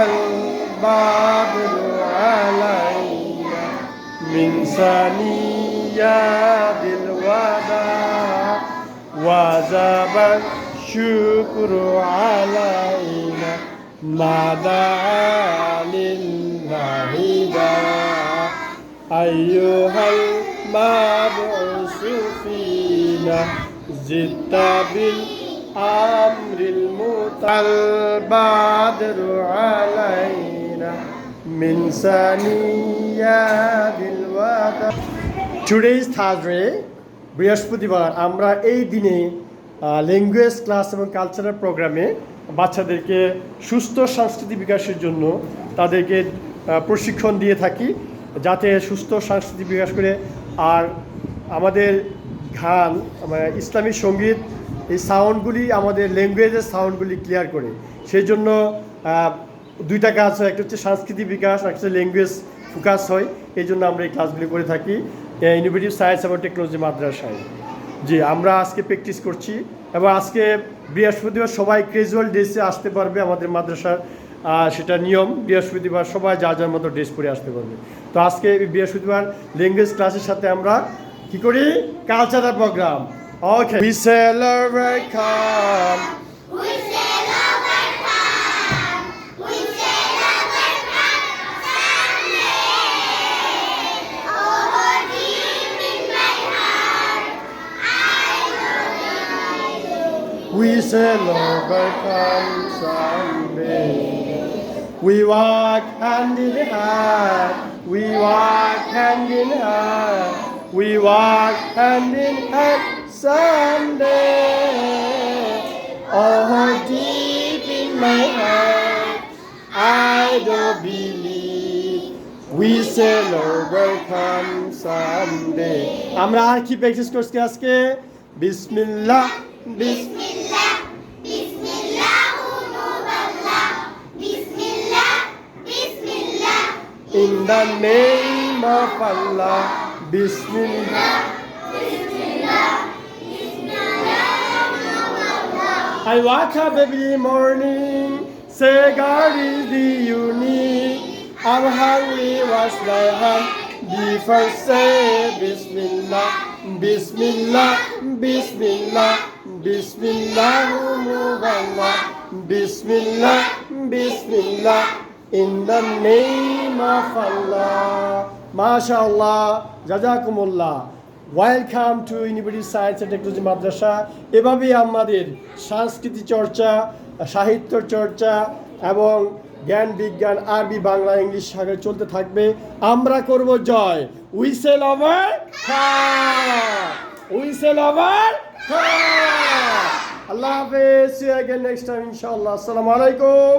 البدر علينا من ثنيات الوداع وجب الشكر علينا ما دعا لله داع أيها المبعوث فينا زدت بالأمر البدر علينا من ثنيات الوداع. Today is Thursday, বৃহস্পতিবার। আমরা এই দিনে ল্যাঙ্গুয়েজ ক্লাস এবং কালচারাল প্রোগ্রামে বাচ্চাদেরকে সুস্থ সংস্কৃতি বিকাশের জন্য তাদেরকে প্রশিক্ষণ দিয়ে থাকি, যাতে সুস্থ সংস্কৃতি বিকাশ করে। আর আমাদের গান, ইসলামী সঙ্গীত, এই সাউন্ডগুলি আমাদের ল্যাঙ্গুয়েজের সাউন্ডগুলি ক্লিয়ার করে। সেই জন্য দুইটা কাজ হয়, একটা হচ্ছে সাংস্কৃতিক বিকাশ, একটা হচ্ছে ল্যাঙ্গুয়েজ ফোকাস হয়। এই জন্য আমরা এই ক্লাসগুলি করে থাকি ইনোভেটিভ সায়েন্স এবং টেকনোলজি মাদ্রাসায়। জি, আমরা আজকে প্র্যাকটিস করছি এবং আজকে বৃহস্পতিবার সবাই ক্যাজুয়াল ড্রেসে আসতে পারবে আমাদের মাদ্রাসার, সেটা নিয়ম। বৃহস্পতিবার সবাই যার যার মতো ড্রেস পরে আসতে পারবে। তো আজকে বৃহস্পতিবার ল্যাঙ্গুয়েজ ক্লাসের সাথে আমরা কী করি? Cultural programme. Okay, we celebrate come. We celebrate come. We celebrate come Sunday. Oh, deep in my heart, I love you. We celebrate come Sunday. We walk hand in hand. We walk hand in hand. We walk hand in hand Sunday. Oh, deep in my heart, I don't believe we celebrate come Sunday. আমরা আর কি practice করছি আজকে? বিসমিল্লাহ Bismillah, Bismillah, Unuballah. Bismillah, Bismillah. in the name of Allah. Bismillah. I wake up every morning, say God is the unique. I'm hungry, wash my hand, before say Bismillah, Bismillah, Bismillah, Bismillah, Bismillah, Bismillah, Bismillah, in the name of Allah. MashaAllah, Jazakumullah. Welcome to innovative science and technology madrasa. এভাবেই আমাদের সংস্কৃতি চর্চা, সাহিত্য চর্চা এবং জ্ঞান বিজ্ঞান, আরবি, বাংলা, ইংলিশ সাথে চলতে থাকবে। আমরা করব জয়। We shall over we shall over. আল্লাহ হাফেজ। See you again next time ইনশাআল্লাহ। আসসালামু আলাইকুম।